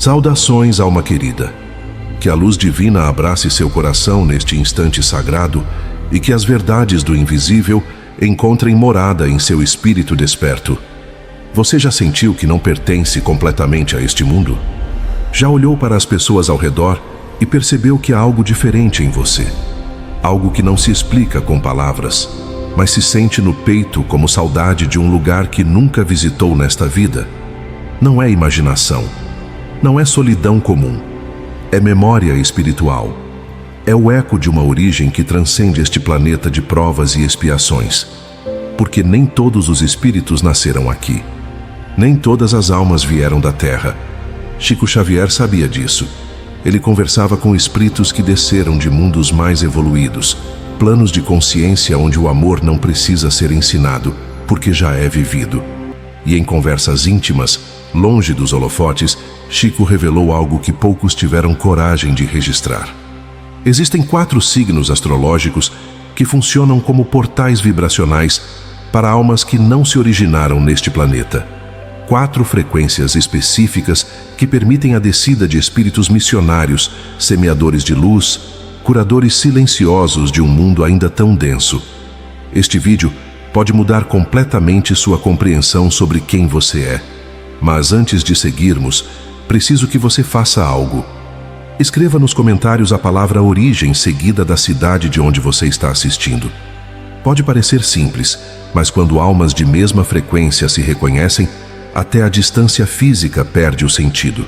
Saudações, alma querida. Que a luz divina abrace seu coração neste instante sagrado e que as verdades do invisível encontrem morada em seu espírito desperto. Você já sentiu que não pertence completamente a este mundo? Já olhou para as pessoas ao redor e percebeu que há algo diferente em você? Algo que não se explica com palavras, mas se sente no peito como saudade de um lugar que nunca visitou nesta vida. Não é imaginação, não é solidão comum, é memória espiritual. É o eco de uma origem que transcende este planeta de provas e expiações. Porque nem todos os espíritos nasceram aqui. Nem todas as almas vieram da Terra. Chico Xavier sabia disso. Ele conversava com espíritos que desceram de mundos mais evoluídos, planos de consciência onde o amor não precisa ser ensinado, porque já é vivido. E em conversas íntimas, longe dos holofotes, Chico revelou algo que poucos tiveram coragem de registrar. Existem 4 signos astrológicos que funcionam como portais vibracionais para almas que não se originaram neste planeta. 4 frequências específicas que permitem a descida de espíritos missionários, semeadores de luz, curadores silenciosos de um mundo ainda tão denso. Este vídeo pode mudar completamente sua compreensão sobre quem você é. Mas antes de seguirmos, preciso que você faça algo. Escreva nos comentários a palavra origem seguida da cidade de onde você está assistindo. Pode parecer simples, mas quando almas de mesma frequência se reconhecem, até a distância física perde o sentido.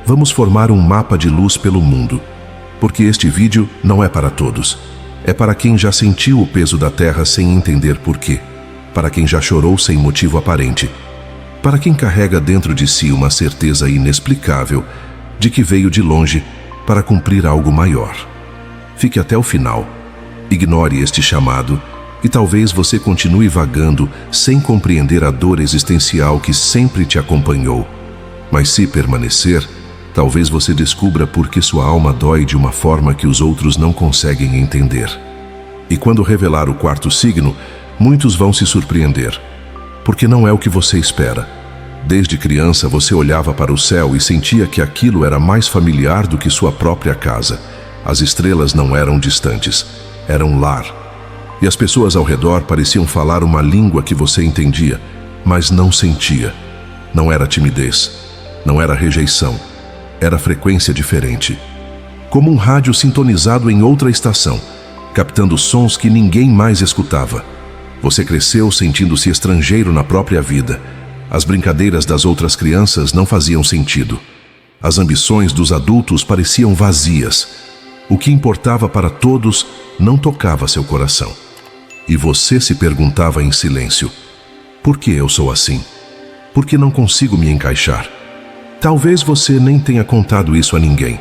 Vamos formar um mapa de luz pelo mundo, porque este vídeo não é para todos. É para quem já sentiu o peso da Terra sem entender porquê, para quem já chorou sem motivo aparente, para quem carrega dentro de si uma certeza inexplicável de que veio de longe para cumprir algo maior. Fique até o final. Ignore este chamado e talvez você continue vagando sem compreender a dor existencial que sempre te acompanhou. Mas se permanecer, talvez você descubra por que sua alma dói de uma forma que os outros não conseguem entender. E quando revelar o 4º signo, muitos vão se surpreender, porque não é o que você espera. Desde criança você olhava para o céu e sentia que aquilo era mais familiar do que sua própria casa. As estrelas não eram distantes, eram lar. E as pessoas ao redor pareciam falar uma língua que você entendia, mas não sentia. Não era timidez, não era rejeição, era frequência diferente. Como um rádio sintonizado em outra estação, captando sons que ninguém mais escutava. Você cresceu sentindo-se estrangeiro na própria vida. As brincadeiras das outras crianças não faziam sentido. As ambições dos adultos pareciam vazias. O que importava para todos não tocava seu coração. E você se perguntava em silêncio: por que eu sou assim? Por que não consigo me encaixar? Talvez você nem tenha contado isso a ninguém.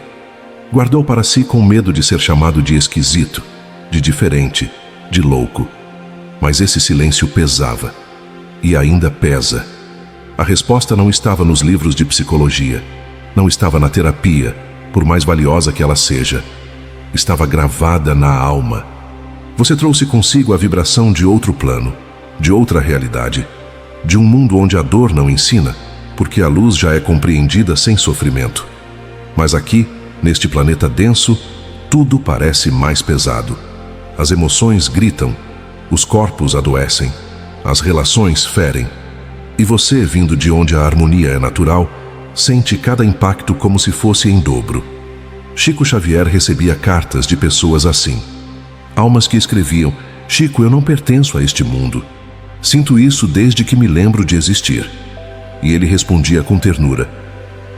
Guardou para si com medo de ser chamado de esquisito, de diferente, de louco. Mas esse silêncio pesava. E ainda pesa. A resposta não estava nos livros de psicologia. Não estava na terapia, por mais valiosa que ela seja. Estava gravada na alma. Você trouxe consigo a vibração de outro plano, de outra realidade, de um mundo onde a dor não ensina, porque a luz já é compreendida sem sofrimento. Mas aqui, neste planeta denso, tudo parece mais pesado. As emoções gritam, os corpos adoecem, as relações ferem. E você, vindo de onde a harmonia é natural, sente cada impacto como se fosse em dobro. Chico Xavier recebia cartas de pessoas assim. Almas que escreviam: Chico, eu não pertenço a este mundo. Sinto isso desde que me lembro de existir. E ele respondia com ternura: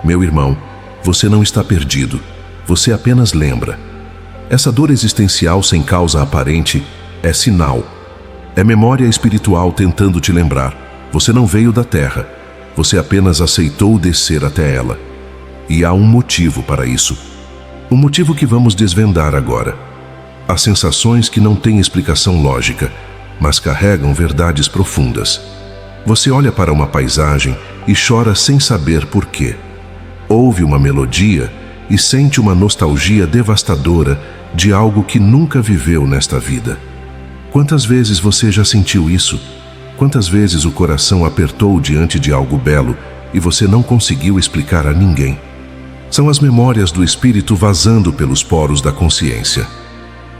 meu irmão, você não está perdido. Você apenas lembra. Essa dor existencial sem causa aparente é sinal. É memória espiritual tentando te lembrar. Você não veio da Terra. Você apenas aceitou descer até ela. E há um motivo para isso. Um motivo que vamos desvendar agora. Há sensações que não têm explicação lógica, mas carregam verdades profundas. Você olha para uma paisagem e chora sem saber por quê. Ouve uma melodia e sente uma nostalgia devastadora de algo que nunca viveu nesta vida. Quantas vezes você já sentiu isso? Quantas vezes o coração apertou diante de algo belo e você não conseguiu explicar a ninguém? São as memórias do espírito vazando pelos poros da consciência.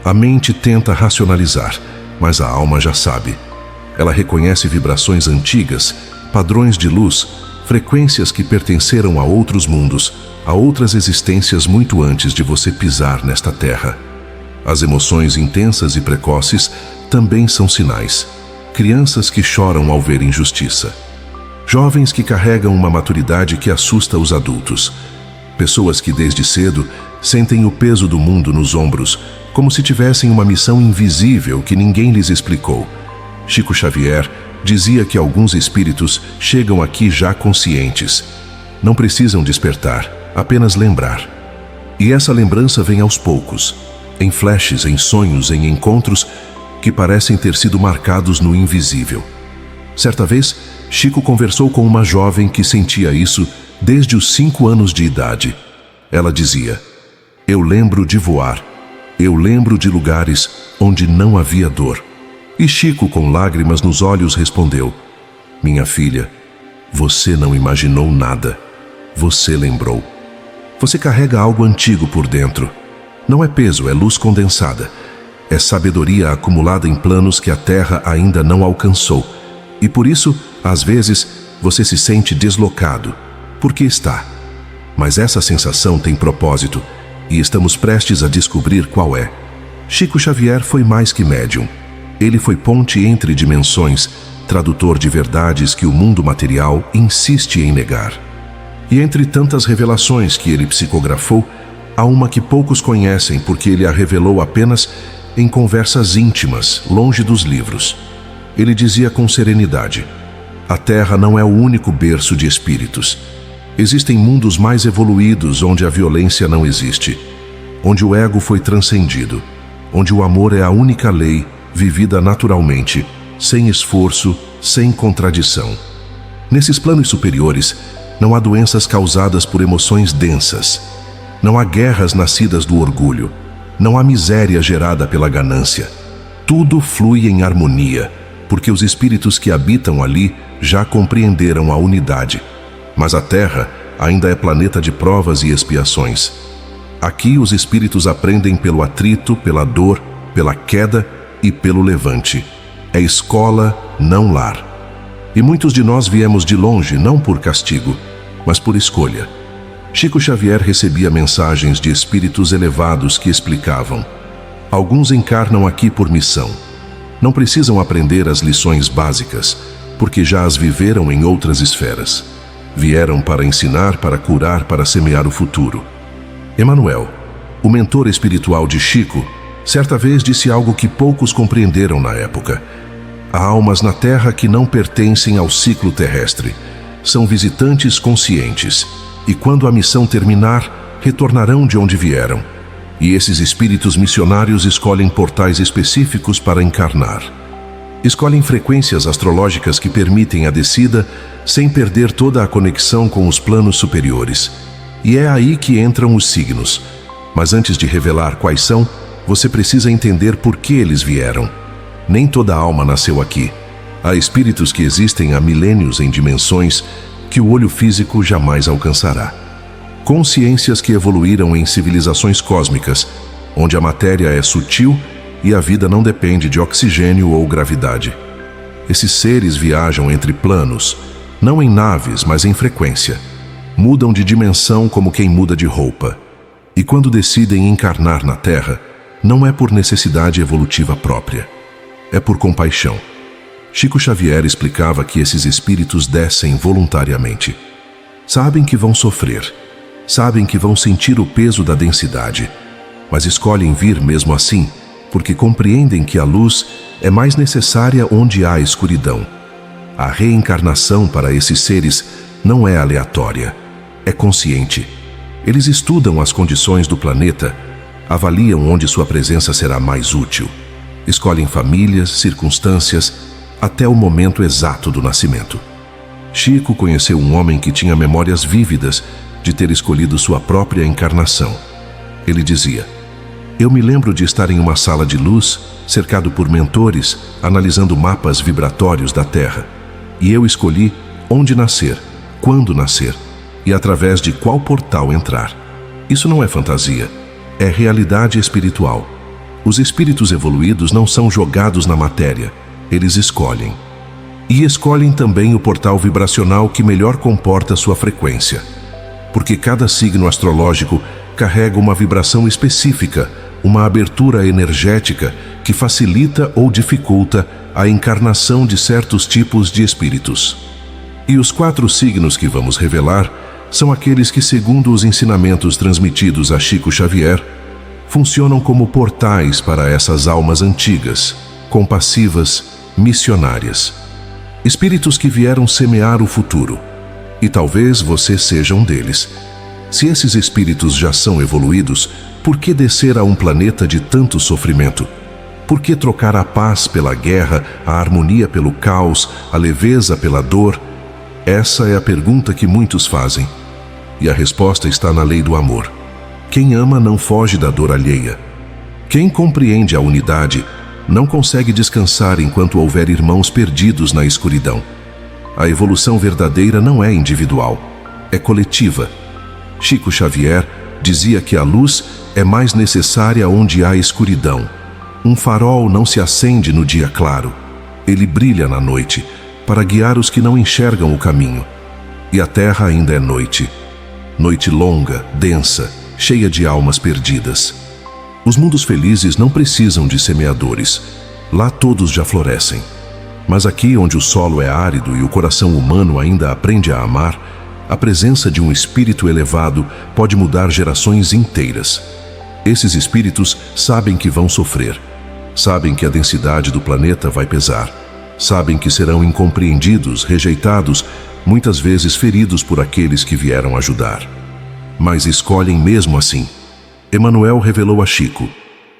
A mente tenta racionalizar, mas a alma já sabe. Ela reconhece vibrações antigas, padrões de luz, frequências que pertenceram a outros mundos, a outras existências muito antes de você pisar nesta terra. As emoções intensas e precoces também são sinais. Crianças que choram ao ver injustiça. Jovens que carregam uma maturidade que assusta os adultos. Pessoas que desde cedo sentem o peso do mundo nos ombros, como se tivessem uma missão invisível que ninguém lhes explicou. Chico Xavier dizia que alguns espíritos chegam aqui já conscientes. Não precisam despertar, apenas lembrar. E essa lembrança vem aos poucos, em flashes, em sonhos, em encontros que parecem ter sido marcados no invisível. Certa vez, Chico conversou com uma jovem que sentia isso desde os 5 anos de idade. Ela dizia: "Eu lembro de voar. Eu lembro de lugares onde não havia dor." E Chico, com lágrimas nos olhos, respondeu: "Minha filha, você não imaginou nada. Você lembrou. Você carrega algo antigo por dentro. Não é peso, é luz condensada. É sabedoria acumulada em planos que a Terra ainda não alcançou. E por isso, às vezes, você se sente deslocado. Porque está. Mas essa sensação tem propósito, e estamos prestes a descobrir qual é." Chico Xavier foi mais que médium. Ele foi ponte entre dimensões, tradutor de verdades que o mundo material insiste em negar. E entre tantas revelações que ele psicografou, há uma que poucos conhecem porque ele a revelou apenas em conversas íntimas, longe dos livros. Ele dizia com serenidade: "A Terra não é o único berço de espíritos. Existem mundos mais evoluídos onde a violência não existe, onde o ego foi transcendido, onde o amor é a única lei, vivida naturalmente, sem esforço, sem contradição. Nesses planos superiores, não há doenças causadas por emoções densas. Não há guerras nascidas do orgulho. Não há miséria gerada pela ganância. Tudo flui em harmonia, porque os espíritos que habitam ali já compreenderam a unidade. Mas a Terra ainda é planeta de provas e expiações. Aqui os espíritos aprendem pelo atrito, pela dor, pela queda e pelo levante. É escola, não lar. E muitos de nós viemos de longe, não por castigo, mas por escolha." Chico Xavier recebia mensagens de espíritos elevados que explicavam: "Alguns encarnam aqui por missão. Não precisam aprender as lições básicas, porque já as viveram em outras esferas. Vieram para ensinar, para curar, para semear o futuro." Emmanuel, o mentor espiritual de Chico, certa vez disse algo que poucos compreenderam na época: "Há almas na Terra que não pertencem ao ciclo terrestre. São visitantes conscientes, e quando a missão terminar, retornarão de onde vieram. E esses espíritos missionários escolhem portais específicos para encarnar. Escolhem frequências astrológicas que permitem a descida sem perder toda a conexão com os planos superiores. E é aí que entram os signos. Mas antes de revelar quais são, você precisa entender por que eles vieram. Nem toda alma nasceu aqui. Há espíritos que existem há milênios em dimensões que o olho físico jamais alcançará. Consciências que evoluíram em civilizações cósmicas, onde a matéria é sutil e a vida não depende de oxigênio ou gravidade. Esses seres viajam entre planos, não em naves, mas em frequência. Mudam de dimensão como quem muda de roupa. E quando decidem encarnar na Terra, não é por necessidade evolutiva própria. É por compaixão." Chico Xavier explicava que esses espíritos descem voluntariamente. Sabem que vão sofrer, sabem que vão sentir o peso da densidade, mas escolhem vir mesmo assim, porque compreendem que a luz é mais necessária onde há escuridão. A reencarnação para esses seres não é aleatória, é consciente. Eles estudam as condições do planeta, avaliam onde sua presença será mais útil. Escolhem famílias, circunstâncias, até o momento exato do nascimento. Chico conheceu um homem que tinha memórias vívidas de ter escolhido sua própria encarnação. Ele dizia: "Eu me lembro de estar em uma sala de luz, cercado por mentores, analisando mapas vibratórios da Terra. E eu escolhi onde nascer, quando nascer e através de qual portal entrar. Isso não é fantasia, é realidade espiritual. Os espíritos evoluídos não são jogados na matéria, eles escolhem. E escolhem também o portal vibracional que melhor comporta sua frequência. Porque cada signo astrológico carrega uma vibração específica, uma abertura energética que facilita ou dificulta a encarnação de certos tipos de espíritos. E os 4 signos que vamos revelar são aqueles que, segundo os ensinamentos transmitidos a Chico Xavier, funcionam como portais para essas almas antigas, compassivas, missionárias. Espíritos que vieram semear o futuro. E talvez você seja um deles. Se esses espíritos já são evoluídos, por que descer a um planeta de tanto sofrimento? Por que trocar a paz pela guerra, a harmonia pelo caos, a leveza pela dor? Essa é a pergunta que muitos fazem. E a resposta está na lei do amor. Quem ama não foge da dor alheia. Quem compreende a unidade não consegue descansar enquanto houver irmãos perdidos na escuridão. A evolução verdadeira não é individual, é coletiva. Chico Xavier dizia que a luz é mais necessária onde há escuridão. Um farol não se acende no dia claro. Ele brilha na noite, para guiar os que não enxergam o caminho. E a terra ainda é noite. Noite longa, densa, cheia de almas perdidas. Os mundos felizes não precisam de semeadores. Lá todos já florescem. Mas aqui onde o solo é árido e o coração humano ainda aprende a amar, a presença de um espírito elevado pode mudar gerações inteiras. Esses espíritos sabem que vão sofrer. Sabem que a densidade do planeta vai pesar. Sabem que serão incompreendidos, rejeitados, muitas vezes feridos por aqueles que vieram ajudar. Mas escolhem mesmo assim. Emmanuel revelou a Chico: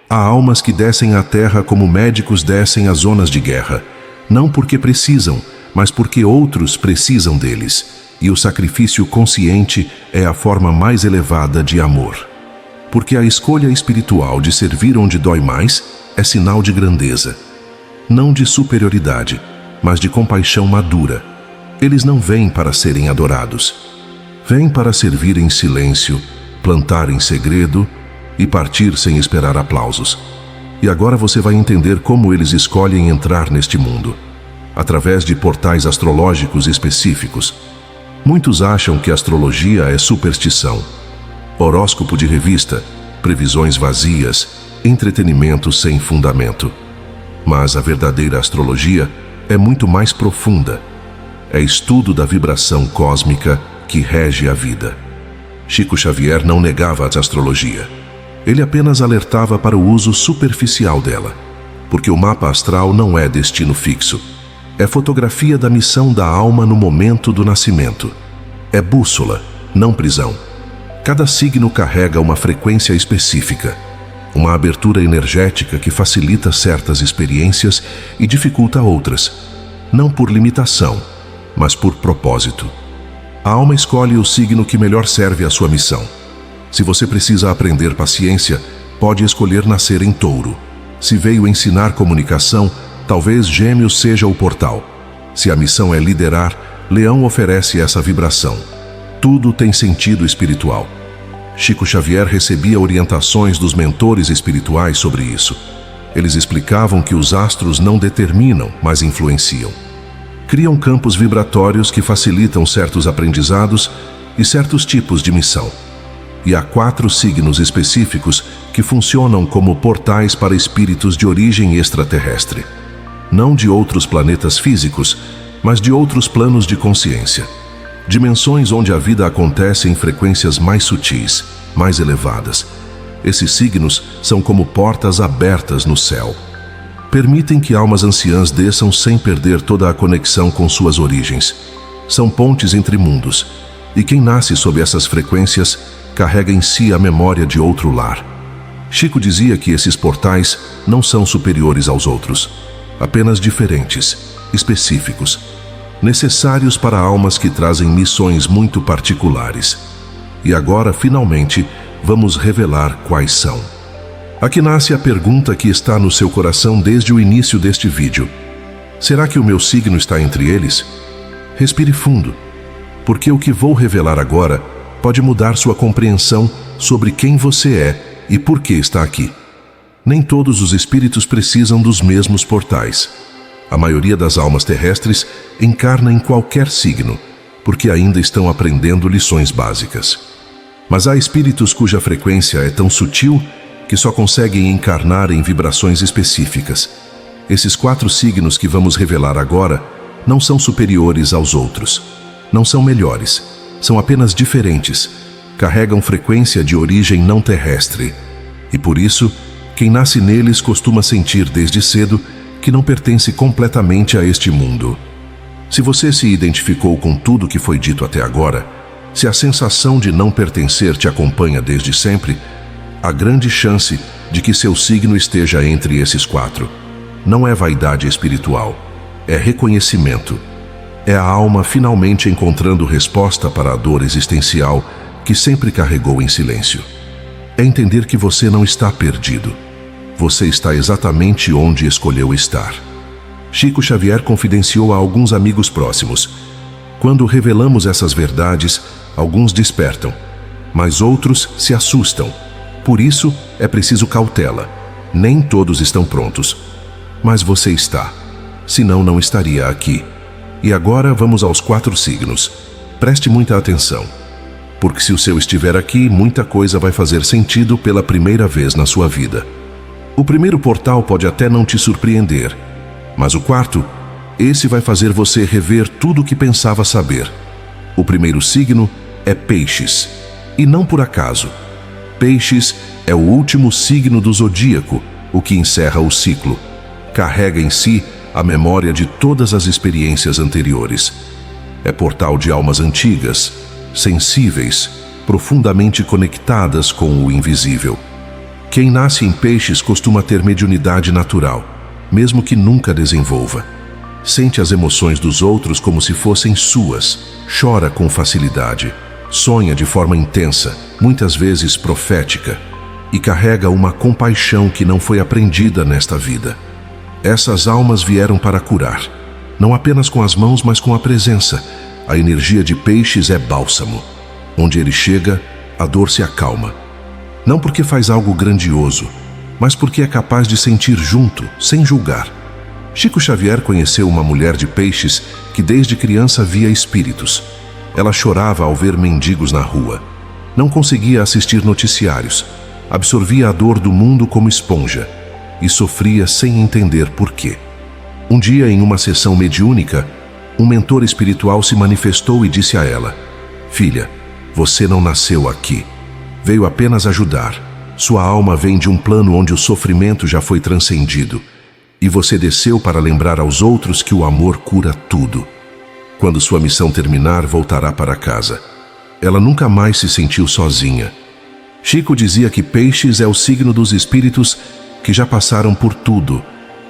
há almas que descem à terra como médicos descem às zonas de guerra, não porque precisam, mas porque outros precisam deles, e o sacrifício consciente é a forma mais elevada de amor. Porque a escolha espiritual de servir onde dói mais é sinal de grandeza, não de superioridade, mas de compaixão madura. Eles não vêm para serem adorados, vêm para servir em silêncio, plantar em segredo e partir sem esperar aplausos. E agora você vai entender como eles escolhem entrar neste mundo, através de portais astrológicos específicos. Muitos acham que a astrologia é superstição, horóscopo de revista, previsões vazias, entretenimento sem fundamento. Mas a verdadeira astrologia é muito mais profunda. É estudo da vibração cósmica que rege a vida. Chico Xavier não negava a astrologia. Ele apenas alertava para o uso superficial dela, porque o mapa astral não é destino fixo. É fotografia da missão da alma no momento do nascimento. É bússola, não prisão. Cada signo carrega uma frequência específica, uma abertura energética que facilita certas experiências e dificulta outras, não por limitação, mas por propósito. A alma escolhe o signo que melhor serve à sua missão. Se você precisa aprender paciência, pode escolher nascer em Touro. Se veio ensinar comunicação, talvez Gêmeos seja o portal. Se a missão é liderar, Leão oferece essa vibração. Tudo tem sentido espiritual. Chico Xavier recebia orientações dos mentores espirituais sobre isso. Eles explicavam que os astros não determinam, mas influenciam. Criam campos vibratórios que facilitam certos aprendizados e certos tipos de missão. E há 4 signos específicos que funcionam como portais para espíritos de origem extraterrestre. Não de outros planetas físicos, mas de outros planos de consciência. Dimensões onde a vida acontece em frequências mais sutis, mais elevadas. Esses signos são como portas abertas no céu. Permitem que almas anciãs desçam sem perder toda a conexão com suas origens. São pontes entre mundos, e quem nasce sob essas frequências carrega em si a memória de outro lar. Chico dizia que esses portais não são superiores aos outros, apenas diferentes, específicos, necessários para almas que trazem missões muito particulares. E agora, finalmente, vamos revelar quais são. Aqui nasce a pergunta que está no seu coração desde o início deste vídeo. Será que o meu signo está entre eles? Respire fundo, porque o que vou revelar agora pode mudar sua compreensão sobre quem você é e por que está aqui. Nem todos os espíritos precisam dos mesmos portais. A maioria das almas terrestres encarna em qualquer signo, porque ainda estão aprendendo lições básicas. Mas há espíritos cuja frequência é tão sutil que só conseguem encarnar em vibrações específicas. Esses 4 signos que vamos revelar agora não são superiores aos outros. Não são melhores, são apenas diferentes. Carregam frequência de origem não terrestre. E por isso, quem nasce neles costuma sentir desde cedo que não pertence completamente a este mundo. Se você se identificou com tudo que foi dito até agora, se a sensação de não pertencer te acompanha desde sempre, há grande chance de que seu signo esteja entre esses 4. Não é vaidade espiritual, é reconhecimento. É a alma finalmente encontrando resposta para a dor existencial que sempre carregou em silêncio. É entender que você não está perdido. Você está exatamente onde escolheu estar. Chico Xavier confidenciou a alguns amigos próximos: quando revelamos essas verdades, alguns despertam, mas outros se assustam. Por isso, é preciso cautela. Nem todos estão prontos. Mas você está. Senão, não estaria aqui. E agora vamos aos 4 signos. Preste muita atenção, porque se o seu estiver aqui, muita coisa vai fazer sentido pela primeira vez na sua vida. O primeiro portal pode até não te surpreender, mas o 4, esse vai fazer você rever tudo o que pensava saber. O primeiro signo é Peixes, e não por acaso. Peixes é o último signo do zodíaco, o que encerra o ciclo. Carrega em si a memória de todas as experiências anteriores. É portal de almas antigas, sensíveis, profundamente conectadas com o invisível. Quem nasce em Peixes costuma ter mediunidade natural, mesmo que nunca desenvolva. Sente as emoções dos outros como se fossem suas, chora com facilidade, sonha de forma intensa, muitas vezes profética, e carrega uma compaixão que não foi aprendida nesta vida. Essas almas vieram para curar, não apenas com as mãos, mas com a presença. A energia de Peixes é bálsamo. Onde ele chega, a dor se acalma. Não porque faz algo grandioso, mas porque é capaz de sentir junto, sem julgar. Chico Xavier conheceu uma mulher de Peixes que desde criança via espíritos. Ela chorava ao ver mendigos na rua. Não conseguia assistir noticiários. Absorvia a dor do mundo como esponja e sofria sem entender por quê. Um dia, em uma sessão mediúnica, um mentor espiritual se manifestou e disse a ela: "Filha, você não nasceu aqui. Veio apenas ajudar. Sua alma vem de um plano onde o sofrimento já foi transcendido. E você desceu para lembrar aos outros que o amor cura tudo. Quando sua missão terminar, voltará para casa." Ela nunca mais se sentiu sozinha. Chico dizia que Peixes é o signo dos espíritos que já passaram por tudo.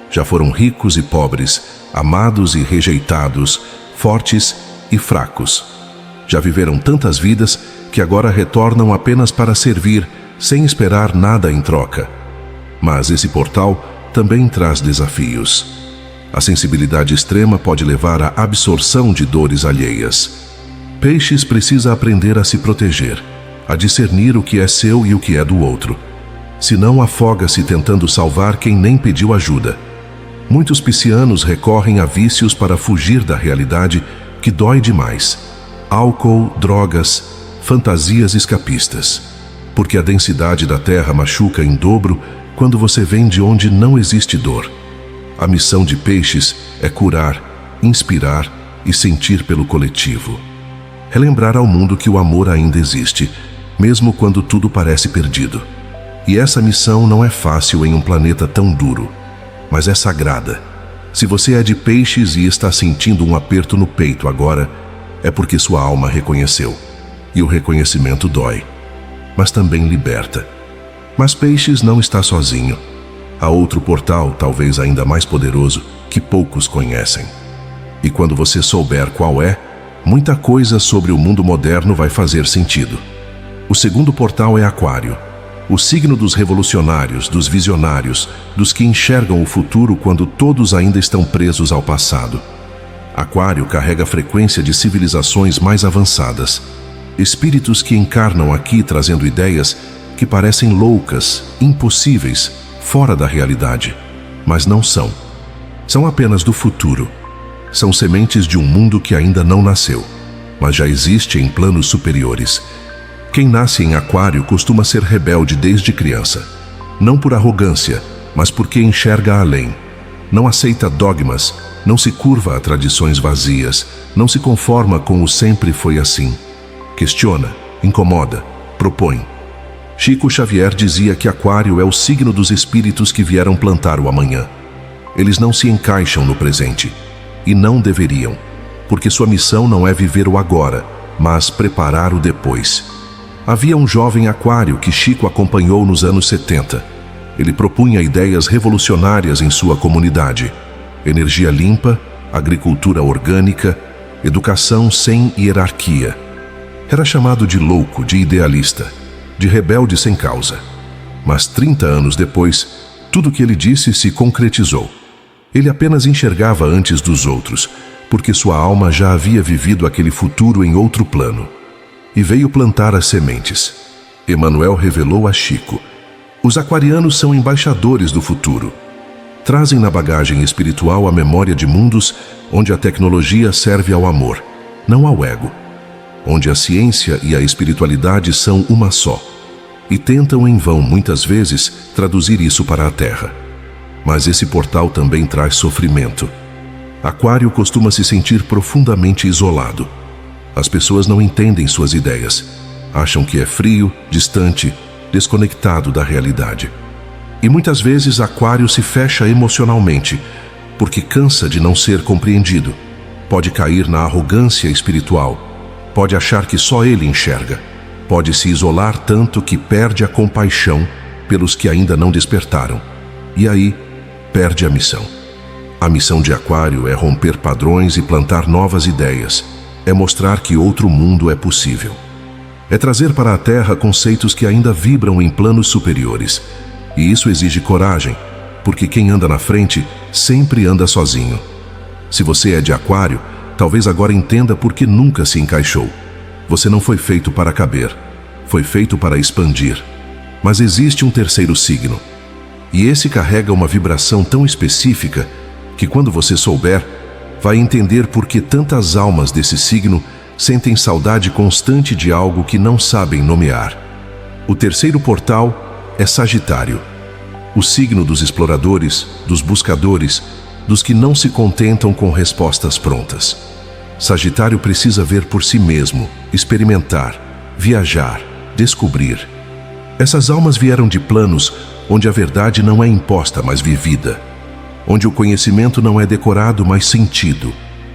Já foram ricos e pobres, amados e rejeitados, fortes e fracos. Já viveram tantas vidas que agora retornam apenas para servir, sem esperar nada em troca. Mas esse portal também traz desafios. A sensibilidade extrema pode levar à absorção de dores alheias. Peixes precisa aprender a se proteger, a discernir o que é seu e o que é do outro. Senão afoga-se tentando salvar quem nem pediu ajuda. Muitos piscianos recorrem a vícios para fugir da realidade que dói demais. Álcool, drogas, fantasias escapistas. Porque a densidade da terra machuca em dobro quando você vem de onde não existe dor. A missão de Peixes é curar, inspirar e sentir pelo coletivo. Relembrar ao mundo que o amor ainda existe, mesmo quando tudo parece perdido. E essa missão não é fácil em um planeta tão duro, mas é sagrada. Se você é de Peixes e está sentindo um aperto no peito agora, é porque sua alma reconheceu. E o reconhecimento dói, mas também liberta. Mas Peixes não está sozinho. Há outro portal, talvez ainda mais poderoso, que poucos conhecem. E quando você souber qual é, muita coisa sobre o mundo moderno vai fazer sentido. O segundo portal é Aquário, o signo dos revolucionários, dos visionários, dos que enxergam o futuro quando todos ainda estão presos ao passado. Aquário carrega a frequência de civilizações mais avançadas. Espíritos que encarnam aqui trazendo ideias que parecem loucas, impossíveis, fora da realidade, mas não são. São apenas do futuro. São sementes de um mundo que ainda não nasceu, mas já existe em planos superiores. Quem nasce em Aquário costuma ser rebelde desde criança, não por arrogância, mas porque enxerga além. Não aceita dogmas, não se curva a tradições vazias, não se conforma com o sempre foi assim. Questiona, incomoda, propõe. Chico Xavier dizia que Aquário é o signo dos espíritos que vieram plantar o amanhã. Eles não se encaixam no presente, e não deveriam, porque sua missão não é viver o agora, mas preparar o depois. Havia um jovem Aquário que Chico acompanhou nos anos 70. Ele propunha ideias revolucionárias em sua comunidade: energia limpa, agricultura orgânica, educação sem hierarquia. Era chamado de louco, de idealista, de rebelde sem causa. Mas 30 anos depois, tudo o que ele disse se concretizou. Ele apenas enxergava antes dos outros, porque sua alma já havia vivido aquele futuro em outro plano. E veio plantar as sementes. Emmanuel revelou a Chico: os aquarianos são embaixadores do futuro. Trazem na bagagem espiritual a memória de mundos onde a tecnologia serve ao amor, não ao ego. Onde a ciência e a espiritualidade são uma só, e tentam em vão, muitas vezes, traduzir isso para a Terra. Mas esse portal também traz sofrimento. Aquário costuma se sentir profundamente isolado. As pessoas não entendem suas ideias, acham que é frio, distante, desconectado da realidade. E muitas vezes Aquário se fecha emocionalmente, porque cansa de não ser compreendido. Pode cair na arrogância espiritual. Pode achar que só ele enxerga. Pode se isolar tanto que perde a compaixão pelos que ainda não despertaram. E aí, perde a missão. A missão de Aquário é romper padrões e plantar novas ideias. É mostrar que outro mundo é possível. É trazer para a Terra conceitos que ainda vibram em planos superiores. E isso exige coragem, porque quem anda na frente sempre anda sozinho. Se você é de Aquário, talvez agora entenda por que nunca se encaixou. Você não foi feito para caber, foi feito para expandir. Mas existe um terceiro signo. E esse carrega uma vibração tão específica que quando você souber, vai entender por que tantas almas desse signo sentem saudade constante de algo que não sabem nomear. O terceiro portal é Sagitário, o signo dos exploradores, dos buscadores, dos que não se contentam com respostas prontas. Sagitário precisa ver por si mesmo, experimentar, viajar, descobrir. Essas almas vieram de planos onde a verdade não é imposta, mas vivida, onde o conhecimento não é decorado, mas sentido.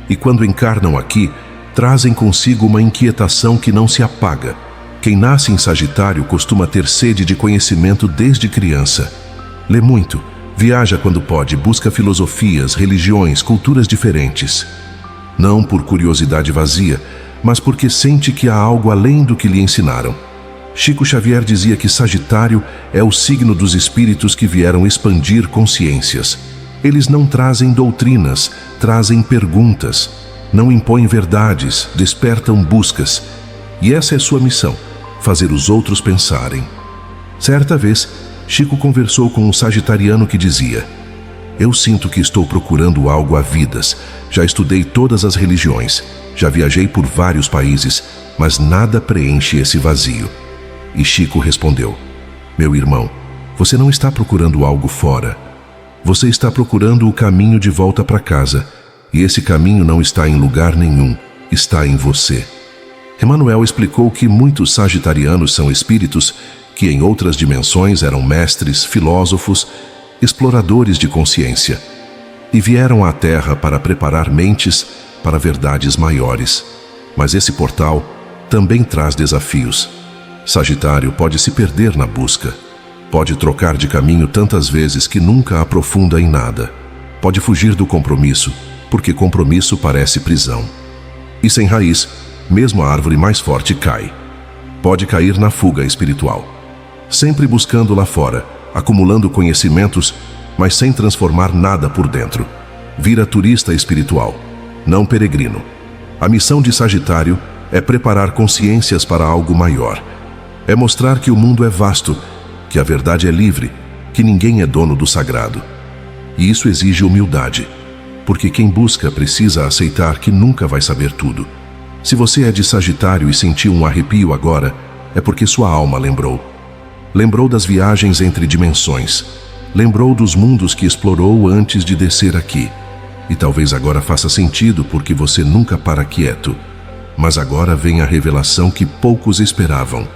E quando encarnam aqui, trazem consigo uma inquietação que não se apaga. Quem nasce em Sagitário costuma ter sede de conhecimento desde criança. Lê muito, viaja quando pode, busca filosofias, religiões, culturas diferentes. Não por curiosidade vazia, mas porque sente que há algo além do que lhe ensinaram. Chico Xavier dizia que Sagitário é o signo dos espíritos que vieram expandir consciências. Eles não trazem doutrinas, trazem perguntas. Não impõem verdades, despertam buscas. E essa é sua missão, fazer os outros pensarem. Certa vez, Chico conversou com um sagitariano que dizia: eu sinto que estou procurando algo há vidas. Já estudei todas as religiões, já viajei por vários países, mas nada preenche esse vazio. E Chico respondeu: meu irmão, você não está procurando algo fora. Você está procurando o caminho de volta para casa. E esse caminho não está em lugar nenhum, está em você. Emmanuel explicou que muitos sagitarianos são espíritos que em outras dimensões eram mestres, filósofos, exploradores de consciência, e vieram à Terra para preparar mentes para verdades maiores. Mas esse portal também traz desafios. Sagitário pode se perder na busca, pode trocar de caminho tantas vezes que nunca aprofunda em nada, pode fugir do compromisso, porque compromisso parece prisão. E sem raiz, mesmo a árvore mais forte cai. Pode cair na fuga espiritual, sempre buscando lá fora, acumulando conhecimentos, mas sem transformar nada por dentro. Vira turista espiritual, não peregrino. A missão de Sagitário é preparar consciências para algo maior. É mostrar que o mundo é vasto, que a verdade é livre, que ninguém é dono do sagrado. E isso exige humildade, porque quem busca precisa aceitar que nunca vai saber tudo. Se você é de Sagitário e sentiu um arrepio agora, é porque sua alma lembrou. Lembrou das viagens entre dimensões. Lembrou dos mundos que explorou antes de descer aqui. E talvez agora faça sentido porque você nunca para quieto. Mas agora vem a revelação que poucos esperavam: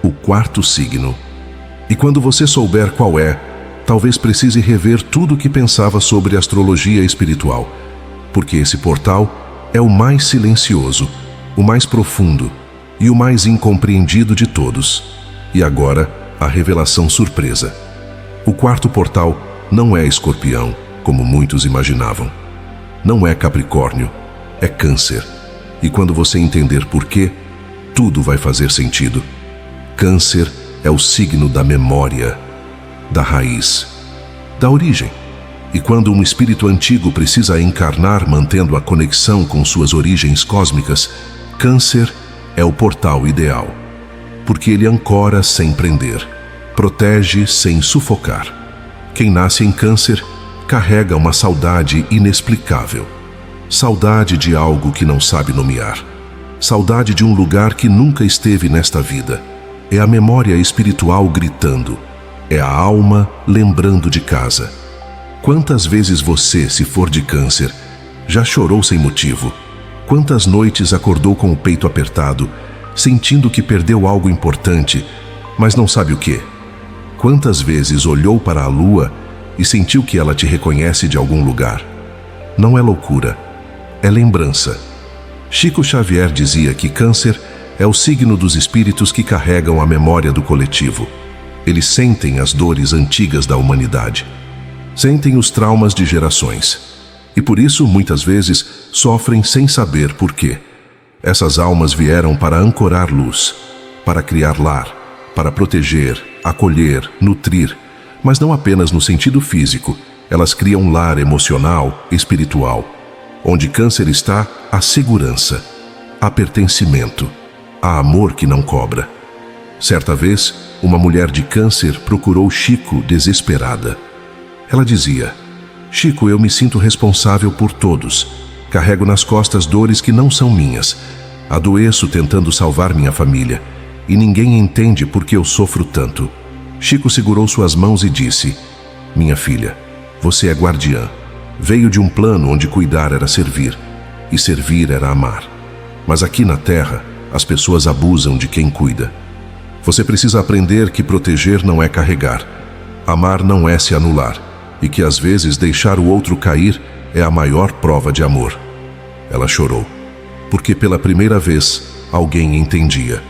o quarto signo. E quando você souber qual é, talvez precise rever tudo o que pensava sobre astrologia espiritual, porque esse portal é o mais silencioso, o mais profundo e o mais incompreendido de todos. E agora, a revelação surpresa. O quarto portal não é Escorpião, como muitos imaginavam. Não é Capricórnio, é Câncer. E quando você entender por quê, tudo vai fazer sentido. Câncer é o signo da memória, da raiz, da origem. E quando um espírito antigo precisa encarnar mantendo a conexão com suas origens cósmicas, Câncer é o portal ideal, porque ele ancora sem prender, protege sem sufocar. Quem nasce em Câncer carrega uma saudade inexplicável. Saudade de algo que não sabe nomear. Saudade de um lugar que nunca esteve nesta vida. É a memória espiritual gritando. É a alma lembrando de casa. Quantas vezes você, se for de Câncer, já chorou sem motivo? Quantas noites acordou com o peito apertado, sentindo que perdeu algo importante, mas não sabe o quê? Quantas vezes olhou para a lua e sentiu que ela te reconhece de algum lugar? Não é loucura, é lembrança. Chico Xavier dizia que Câncer é o signo dos espíritos que carregam a memória do coletivo. Eles sentem as dores antigas da humanidade. Sentem os traumas de gerações. E por isso, muitas vezes, sofrem sem saber por quê. Essas almas vieram para ancorar luz, para criar lar, para proteger, acolher, nutrir, mas não apenas no sentido físico. Elas criam lar emocional, espiritual. Onde Câncer está, há segurança, há pertencimento, há amor que não cobra. Certa vez, uma mulher de Câncer procurou Chico desesperada. Ela dizia: Chico, eu me sinto responsável por todos. Carrego nas costas dores que não são minhas. Adoeço tentando salvar minha família. E ninguém entende por que eu sofro tanto. Chico segurou suas mãos e disse: Minha filha, você é guardiã. Veio de um plano onde cuidar era servir. E servir era amar. Mas aqui na Terra, as pessoas abusam de quem cuida. Você precisa aprender que proteger não é carregar. Amar não é se anular. E que às vezes deixar o outro cair é a maior prova de amor. Ela chorou, porque pela primeira vez alguém entendia.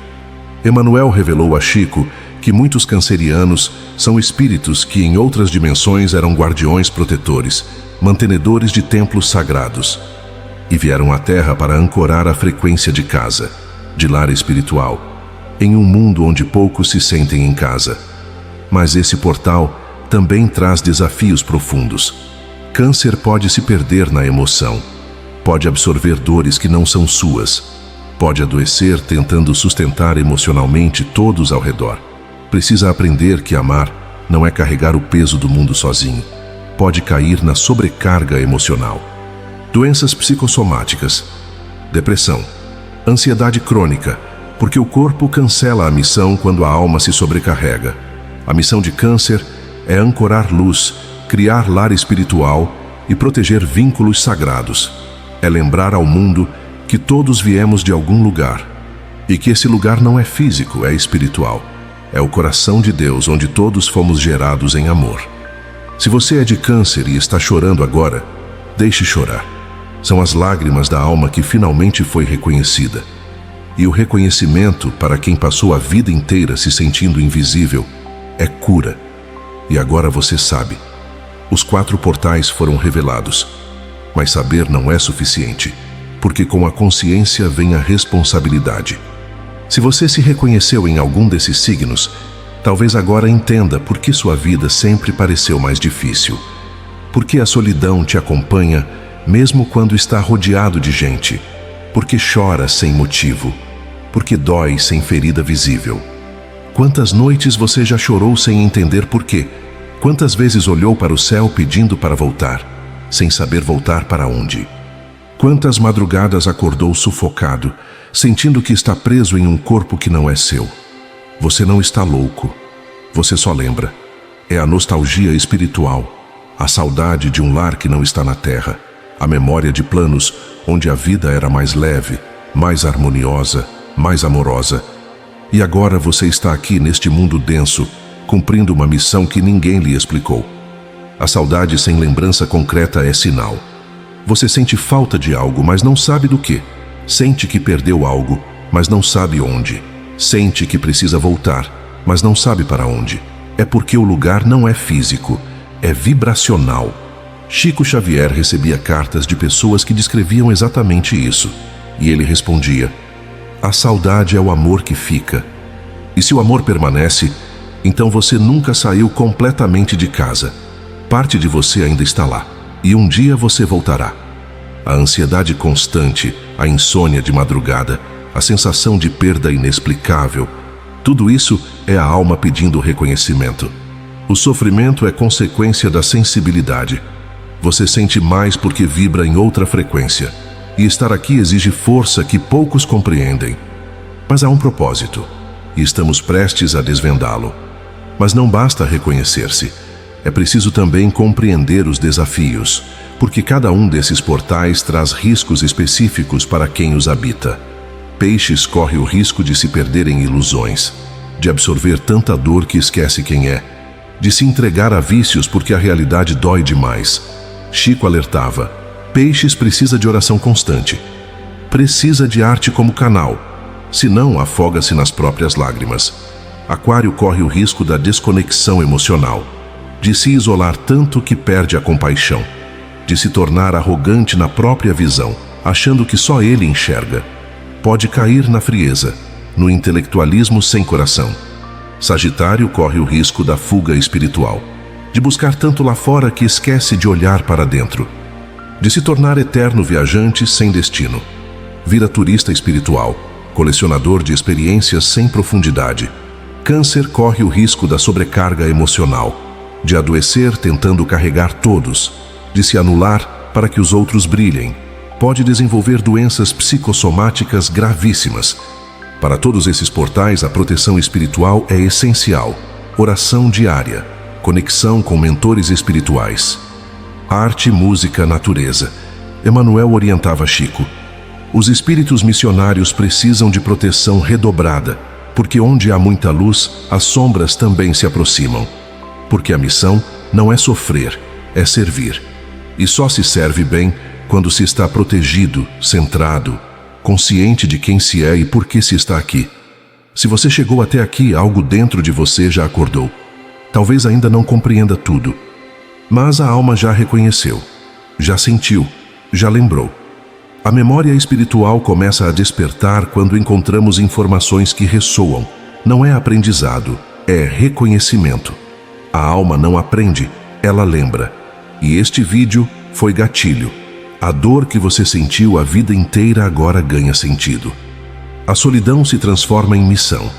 Emmanuel revelou a Chico que muitos cancerianos são espíritos que em outras dimensões eram guardiões protetores, mantenedores de templos sagrados, e vieram à Terra para ancorar a frequência de casa, de lar espiritual, em um mundo onde poucos se sentem em casa. Mas esse portal também traz desafios profundos. Câncer pode se perder na emoção, pode absorver dores que não são suas, pode adoecer tentando sustentar emocionalmente todos ao redor. Precisa aprender que amar não é carregar o peso do mundo sozinho. Pode cair na sobrecarga emocional. Doenças psicossomáticas, depressão, ansiedade crônica, porque o corpo cancela a missão quando a alma se sobrecarrega. A missão de Câncer é ancorar luz, criar lar espiritual e proteger vínculos sagrados. É lembrar ao mundo que todos viemos de algum lugar e que esse lugar não é físico, é espiritual. É o coração de Deus onde todos fomos gerados em amor. Se você é de Câncer e está chorando agora, deixe chorar. São as lágrimas da alma que finalmente foi reconhecida. E o reconhecimento, para quem passou a vida inteira se sentindo invisível, é cura. E agora você sabe. Os 4 portais foram revelados. Mas saber não é suficiente, porque com a consciência vem a responsabilidade. Se você se reconheceu em algum desses signos, talvez agora entenda por que sua vida sempre pareceu mais difícil. Por que a solidão te acompanha mesmo quando está rodeado de gente. Por que chora sem motivo. porque dói sem ferida visível. Quantas noites você já chorou sem entender por quê? Quantas vezes olhou para o céu pedindo para voltar, sem saber voltar para onde? Quantas madrugadas acordou sufocado, sentindo que está preso em um corpo que não é seu? Você não está louco. Você só lembra. É a nostalgia espiritual, a saudade de um lar que não está na terra, a memória de planos onde a vida era mais leve, mais harmoniosa, mais amorosa. E agora você está aqui neste mundo denso, cumprindo uma missão que ninguém lhe explicou. A saudade sem lembrança concreta é sinal. Você sente falta de algo, mas não sabe do que. Sente que perdeu algo, mas não sabe onde. Sente que precisa voltar, mas não sabe para onde. É porque o lugar não é físico, é vibracional. Chico Xavier recebia cartas de pessoas que descreviam exatamente isso. E ele respondia: a saudade é o amor que fica. E se o amor permanece, então você nunca saiu completamente de casa. Parte de você ainda está lá, e um dia você voltará. A ansiedade constante, a insônia de madrugada, a sensação de perda inexplicável, tudo isso é a alma pedindo reconhecimento. O sofrimento é consequência da sensibilidade. Você sente mais porque vibra em outra frequência. E estar aqui exige força que poucos compreendem. Mas há um propósito, e estamos prestes a desvendá-lo. Mas não basta reconhecer-se. É preciso também compreender os desafios, porque cada um desses portais traz riscos específicos para quem os habita. Peixes corre o risco de se perder em ilusões, de absorver tanta dor que esquece quem é, de se entregar a vícios porque a realidade dói demais. Chico alertava: Peixes precisa de oração constante. Precisa de arte como canal, senão afoga-se nas próprias lágrimas. Aquário corre o risco da desconexão emocional, de se isolar tanto que perde a compaixão, de se tornar arrogante na própria visão, achando que só ele enxerga. Pode cair na frieza, no intelectualismo sem coração. Sagitário corre o risco da fuga espiritual, de buscar tanto lá fora que esquece de olhar para dentro, de se tornar eterno viajante sem destino. Vira turista espiritual, colecionador de experiências sem profundidade. Câncer corre o risco da sobrecarga emocional, de adoecer tentando carregar todos, de se anular para que os outros brilhem. Pode desenvolver doenças psicossomáticas gravíssimas. Para todos esses portais, a proteção espiritual é essencial. Oração diária, conexão com mentores espirituais. Arte, música, natureza. Emmanuel orientava Chico: os espíritos missionários precisam de proteção redobrada, porque onde há muita luz, as sombras também se aproximam. Porque a missão não é sofrer, é servir. E só se serve bem quando se está protegido, centrado, consciente de quem se é e por que se está aqui. Se você chegou até aqui, algo dentro de você já acordou. Talvez ainda não compreenda tudo, mas a alma já reconheceu, já sentiu, já lembrou. A memória espiritual começa a despertar quando encontramos informações que ressoam. Não é aprendizado, é reconhecimento. A alma não aprende, ela lembra. E este vídeo foi gatilho. A dor que você sentiu a vida inteira agora ganha sentido. A solidão se transforma em missão.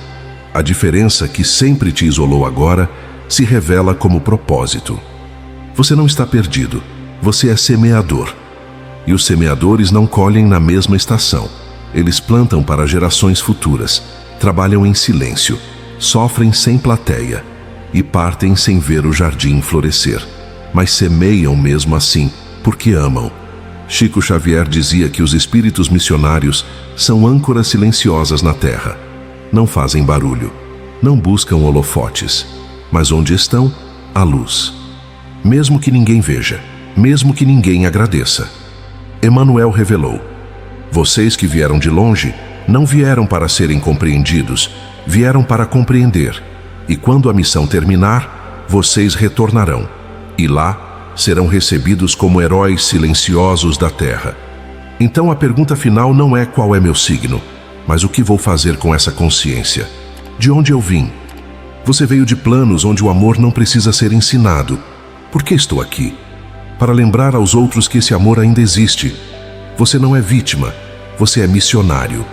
A diferença que sempre te isolou agora se revela como propósito. Você não está perdido, você é semeador. E os semeadores não colhem na mesma estação. Eles plantam para gerações futuras, trabalham em silêncio, sofrem sem plateia e partem sem ver o jardim florescer. Mas semeiam mesmo assim, porque amam. Chico Xavier dizia que os espíritos missionários são âncoras silenciosas na terra. Não fazem barulho, não buscam holofotes, mas onde estão, há luz. Mesmo que ninguém veja, mesmo que ninguém agradeça. Emmanuel revelou: vocês que vieram de longe, não vieram para serem compreendidos, vieram para compreender. E quando a missão terminar, vocês retornarão. E lá, serão recebidos como heróis silenciosos da terra. Então a pergunta final não é qual é meu signo, mas o que vou fazer com essa consciência? De onde eu vim? Você veio de planos onde o amor não precisa ser ensinado. Por que estou aqui? Para lembrar aos outros que esse amor ainda existe. Você não é vítima, você é missionário.